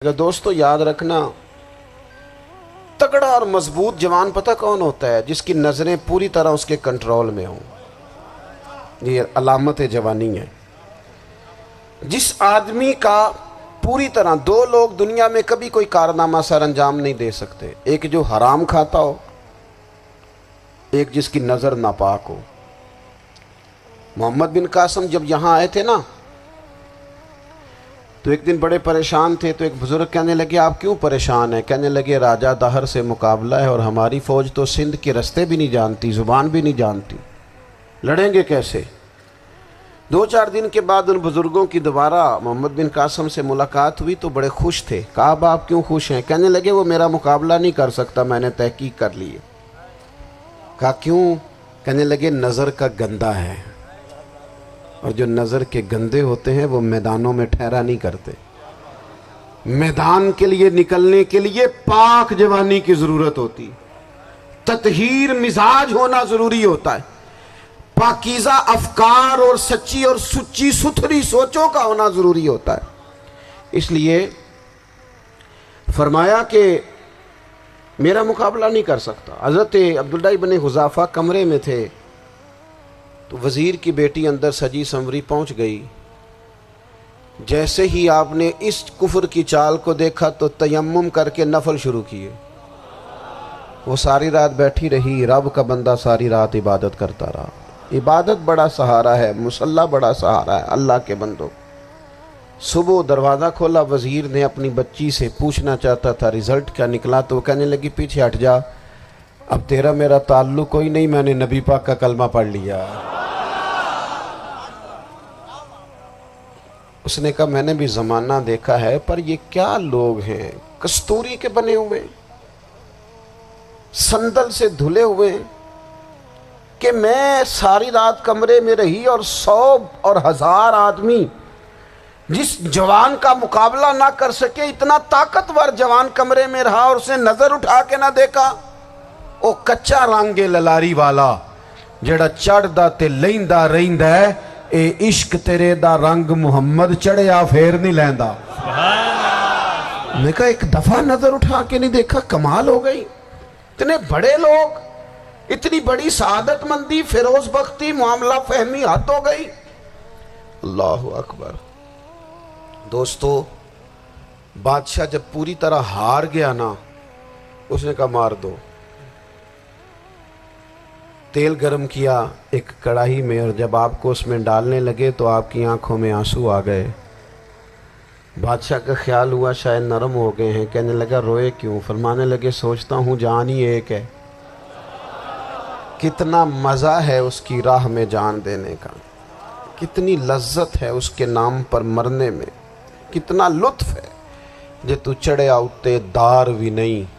دوستو یاد رکھنا، تگڑا اور مضبوط جوان پتہ کون ہوتا ہے؟ جس کی نظریں پوری طرح اس کے کنٹرول میں ہوں۔ یہ علامت جوانی ہے۔ جس آدمی کا پوری طرح، دو لوگ دنیا میں کبھی کوئی کارنامہ سر انجام نہیں دے سکتے، ایک جو حرام کھاتا ہو، ایک جس کی نظر ناپاک ہو۔ محمد بن قاسم جب یہاں آئے تھے نا، تو ایک دن بڑے پریشان تھے، تو ایک بزرگ کہنے لگے آپ کیوں پریشان ہیں؟ کہنے لگے راجہ دہر سے مقابلہ ہے اور ہماری فوج تو سندھ کے رستے بھی نہیں جانتی، زبان بھی نہیں جانتی، لڑیں گے کیسے؟ دو چار دن کے بعد ان بزرگوں کی دوبارہ محمد بن قاسم سے ملاقات ہوئی تو بڑے خوش تھے۔ کہا اب آپ کیوں خوش ہیں؟ کہنے لگے وہ میرا مقابلہ نہیں کر سکتا، میں نے تحقیق کر لی ہے۔ کہا کیوں؟ کہنے لگے نظر کا گندہ ہے، اور جو نظر کے گندے ہوتے ہیں وہ میدانوں میں ٹھہرا نہیں کرتے۔ میدان کے لیے نکلنے کے لیے پاک جوانی کی ضرورت ہوتی، تطہیر مزاج ہونا ضروری ہوتا ہے، پاکیزہ افکار اور سچی اور سچی ستھری سوچوں کا ہونا ضروری ہوتا ہے۔ اس لیے فرمایا کہ میرا مقابلہ نہیں کر سکتا۔ حضرت عبداللہ ابن حذافہ کمرے میں تھے، تو وزیر کی بیٹی اندر سجی سنوری پہنچ گئی۔ جیسے ہی آپ نے اس کفر کی چال کو دیکھا تو تیمم کر کے نفل شروع کیے۔ وہ ساری رات بیٹھی رہی، رب کا بندہ ساری رات عبادت کرتا رہا۔ عبادت بڑا سہارا ہے، مصلی بڑا سہارا ہے اللہ کے بندوں۔ صبح دروازہ کھولا، وزیر نے اپنی بچی سے پوچھنا چاہتا تھا رزلٹ کیا نکلا، تو وہ کہنے لگی پیچھے ہٹ جا، اب تیرا میرا تعلق کوئی نہیں، میں نے نبی پاک کا کلمہ پڑھ لیا۔ اس نے کہا میں نے بھی زمانہ دیکھا ہے، پر یہ کیا لوگ ہیں، کستوری کے بنے ہوئے، سندل سے دھلے ہوئے، کہ میں ساری رات کمرے میں رہی اور 100 اور 1000 آدمی جس جوان کا مقابلہ نہ کر سکے، اتنا طاقتور جوان کمرے میں رہا اور اس نے نظر اٹھا کے نہ دیکھا۔ او کچا رنگ للاری والا جڑا چڑھدا تے لیندا رہندا ہے، اے عشق تیرے دا رنگ محمد چڑھیا پھر نہیں لیندا۔ میں کہا ایک دفعہ نظر اٹھا کے نہیں دیکھا، کمال ہو گئی۔ اتنے بڑے لوگ، اتنی بڑی سعادت مندی، فیروز بختی، معاملہ فہمی حد ہو گئی۔ اللہ اکبر۔ دوستو بادشاہ جب پوری طرح ہار گیا نا، اس نے کہا مار دو۔ تیل گرم کیا ایک کڑاہی میں، اور جب آپ کو اس میں ڈالنے لگے تو آپ کی آنکھوں میں آنسو آ گئے۔ بادشاہ کا خیال ہوا شاید نرم ہو گئے ہیں، کہنے لگا روئے کیوں؟ فرمانے لگے سوچتا ہوں جان ہی ایک ہے، کتنا مزہ ہے اس کی راہ میں جان دینے کا، کتنی لذت ہے اس کے نام پر مرنے میں، کتنا لطف ہے۔ جے تو چڑھیا اتے دار بھی نہیں،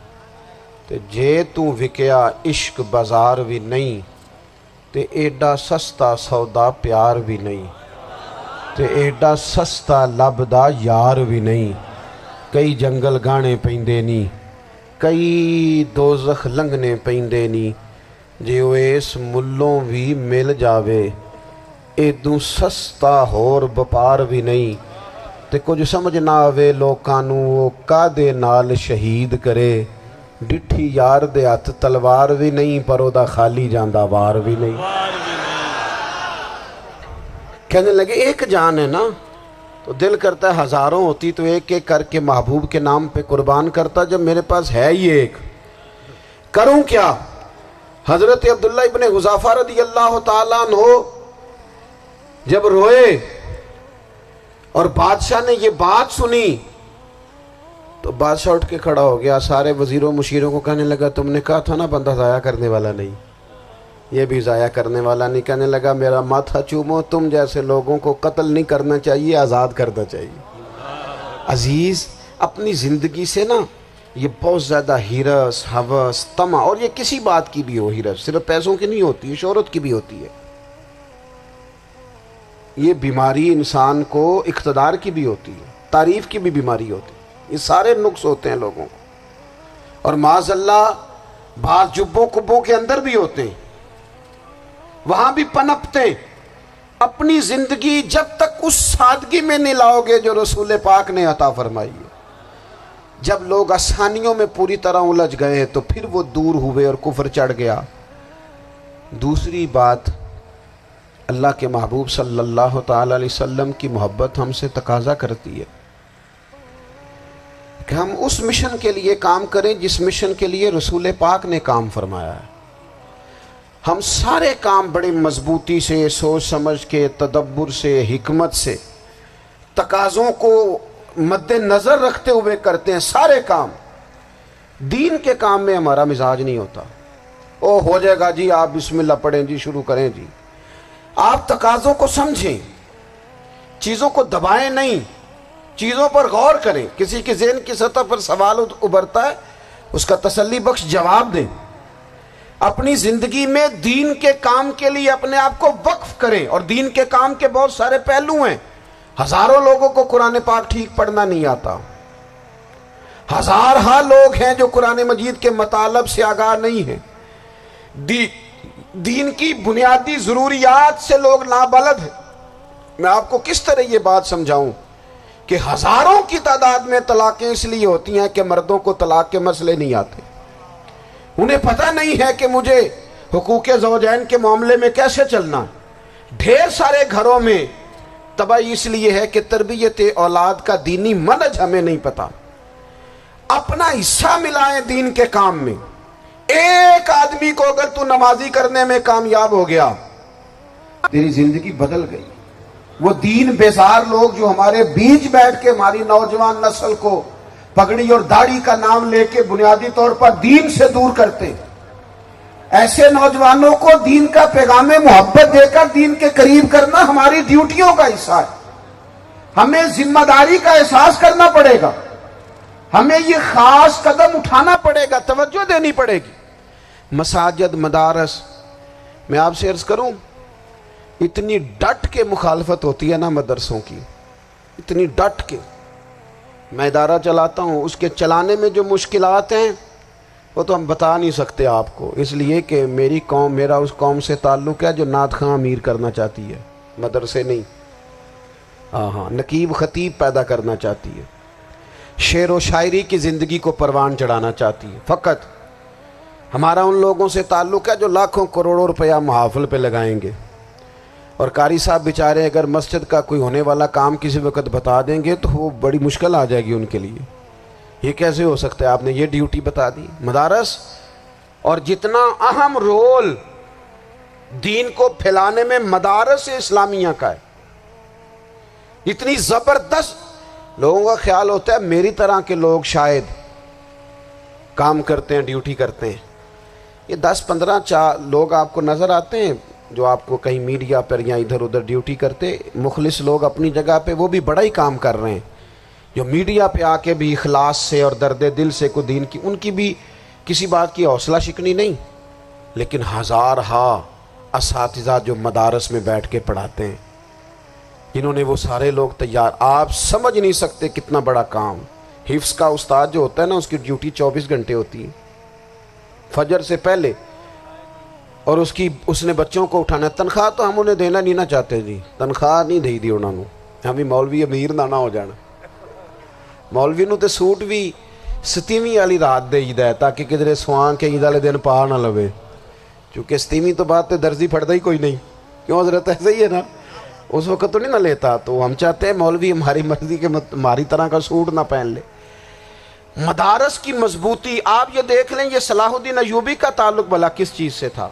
تے جے تو وکیا عشق بازار بھی نہیں، تے ایڈا سستا سودا پیار بھی نہیں، تے ایڈا سستا لبدا یار بھی نہیں۔ کئی جنگل گانے پیندے نہیں، کئی دوزخ لنگنے پیندے نہیں، جے وہ اس ملوں بھی مل جاوے، ایدوں سستا ہور بپار بھی نہیں۔ تے کچھ سمجھ نہ آوے لوکاں نوں وہ کادے نال شہید کرے، ڈٹھی یار دے ہاتھ تلوار بھی نہیں، پر او دا خالی جاندہ وار بھی نہیں۔ کہنے لگے ایک جان ہے نا، تو دل کرتا ہے ہزاروں ہوتی تو ایک ایک کر کے محبوب کے نام پہ قربان کرتا، جب میرے پاس ہے ہی ایک، کروں کیا؟ حضرت عبداللہ ابن حذافہ رضی اللہ تعالیٰ عنہ جب روئے اور بادشاہ نے یہ بات سنی، تو بادشاہ اٹھ کے کھڑا ہو گیا، سارے وزیروں مشیروں کو کہنے لگا تم نے کہا تھا نا بندہ ضائع کرنے والا نہیں، یہ بھی ضائع کرنے والا نہیں۔ کہنے لگا میرا ماتھا چومو، تم جیسے لوگوں کو قتل نہیں کرنا چاہیے، آزاد کرنا چاہیے۔ عزیز اپنی زندگی سے نا یہ بہت زیادہ ہرس، ہوس، طمع، اور یہ کسی بات کی بھی ہو، ہرس صرف پیسوں کی نہیں ہوتی ہے، شہرت کی بھی ہوتی ہے، یہ بیماری انسان کو اقتدار کی بھی ہوتی ہے، تعریف کی بھی بیماری ہوتی ہے، یہ سارے نقص ہوتے ہیں لوگوں کو، اور معاذ اللہ بعض جبوں کبوں کے اندر بھی ہوتے ہیں، وہاں بھی پنپتے ہیں۔ اپنی زندگی جب تک اس سادگی میں نہیں لاؤ گے جو رسول پاک نے عطا فرمائی ہے، جب لوگ آسانیوں میں پوری طرح الجھ گئے تو پھر وہ دور ہوئے اور کفر چڑھ گیا۔ دوسری بات، اللہ کے محبوب صلی اللہ تعالی علیہ وسلم کی محبت ہم سے تقاضا کرتی ہے کہ ہم اس مشن کے لیے کام کریں جس مشن کے لیے رسول پاک نے کام فرمایا ہے۔ ہم سارے کام بڑے مضبوطی سے، سوچ سمجھ کے، تدبر سے، حکمت سے، تقاضوں کو مد نظر رکھتے ہوئے کرتے ہیں سارے کام۔ دین کے کام میں ہمارا مزاج نہیں ہوتا، او ہو جائے گا جی، آپ بسم اللہ پڑھیں جی، شروع کریں جی۔ آپ تقاضوں کو سمجھیں، چیزوں کو دبائیں نہیں، چیزوں پر غور کریں۔ کسی کے ذہن کی سطح پر سوال ابھرتا ہے، اس کا تسلی بخش جواب دیں۔ اپنی زندگی میں دین کے کام کے لیے اپنے آپ کو وقف کریں، اور دین کے کام کے بہت سارے پہلو ہیں۔ ہزاروں لوگوں کو قرآن پاک ٹھیک پڑھنا نہیں آتا، ہزارہا لوگ ہیں جو قرآن مجید کے مطالب سے آگاہ نہیں ہیں، دین کی بنیادی ضروریات سے لوگ نابلد ہیں۔ میں آپ کو کس طرح یہ بات سمجھاؤں کہ ہزاروں کی تعداد میں طلاقیں اس لیے ہوتی ہیں کہ مردوں کو طلاق کے مسئلے نہیں آتے، انہیں پتہ نہیں ہے کہ مجھے حقوق زوجین کے معاملے میں کیسے چلنا۔ ڈھیر سارے گھروں میں تباہی اس لیے ہے کہ تربیت اولاد کا دینی منہج ہمیں نہیں پتا۔ اپنا حصہ ملائیں دین کے کام میں۔ ایک آدمی کو اگر تو نمازی کرنے میں کامیاب ہو گیا، تیری زندگی بدل گئی۔ وہ دین بیزار لوگ جو ہمارے بیچ بیٹھ کے ہماری نوجوان نسل کو پگڑی اور داڑھی کا نام لے کے بنیادی طور پر دین سے دور کرتے، ایسے نوجوانوں کو دین کا پیغام محبت دے کر دین کے قریب کرنا ہماری ڈیوٹیوں کا حصہ ہے۔ ہمیں ذمہ داری کا احساس کرنا پڑے گا، ہمیں یہ خاص قدم اٹھانا پڑے گا، توجہ دینی پڑے گی۔ مساجد، مدارس، میں آپ سے عرض کروں، اتنی ڈٹ کے مخالفت ہوتی ہے نا مدرسوں کی، اتنی ڈٹ کے۔ میں ادارہ چلاتا ہوں، اس کے چلانے میں جو مشکلات ہیں وہ تو ہم بتا نہیں سکتے آپ کو، اس لیے کہ میری قوم، میرا اس قوم سے تعلق ہے جو نعت خواں امیر کرنا چاہتی ہے، مدرسے نہیں۔ ہاں، نقیب خطیب پیدا کرنا چاہتی ہے، شعر و شاعری کی زندگی کو پروان چڑھانا چاہتی ہے۔ فقط ہمارا ان لوگوں سے تعلق ہے جو لاکھوں کروڑوں روپیہ محافل پہ لگائیں گے، اور قاری صاحب بیچارے اگر مسجد کا کوئی ہونے والا کام کسی وقت بتا دیں گے تو وہ بڑی مشکل آ جائے گی ان کے لیے۔ یہ کیسے ہو سکتا ہے، آپ نے یہ ڈیوٹی بتا دی۔ مدارس، اور جتنا اہم رول دین کو پھیلانے میں مدارس اسلامیہ کا ہے، اتنی زبردست، لوگوں کا خیال ہوتا ہے میری طرح کے لوگ شاید کام کرتے ہیں، ڈیوٹی کرتے ہیں۔ یہ 10-15 لوگ آپ کو نظر آتے ہیں جو آپ کو کہیں میڈیا پر یا ادھر ادھر ڈیوٹی کرتے، مخلص لوگ اپنی جگہ پہ، وہ بھی بڑا ہی کام کر رہے ہیں، جو میڈیا پہ آ کے بھی اخلاص سے اور درد دل سے کو دین کی، ان کی بھی کسی بات کی حوصلہ شکنی نہیں۔ لیکن ہزارہا اساتذہ جو مدارس میں بیٹھ کے پڑھاتے ہیں، جنہوں نے وہ سارے لوگ تیار، آپ سمجھ نہیں سکتے کتنا بڑا کام۔ حفظ کا استاد جو ہوتا ہے نا، اس کی ڈیوٹی 24 گھنٹے ہوتی ہے، فجر سے پہلے، اور اس نے بچوں کو اٹھانا۔ تنخواہ تو ہم انہیں دینا نہیں نہ چاہتے جی، تنخواہ نہیں دے دی انہوں نے، ہمیں مولوی امیر نہ ہو جانا۔ مولوی نو تے سوٹ بھی 27ویں والی رات دے ہے تاکہ کدھر سوان کے عید والے دن پا نہ لوے، چونکہ 27ویں تو بعد تے درزی پھڑتا ہی کوئی نہیں، کیوں حضرت؟ ایسے ہی ہے نا، اس وقت تو نہیں نہ لیتا۔ تو ہم چاہتے ہیں مولوی ہماری مرضی کے ہماری طرح کا سوٹ نہ پہن لے۔ مدارس کی مضبوطی، آپ یہ دیکھ لیں، یہ صلاح الدین ایوبی کا تعلق بھلا کس چیز سے تھا؟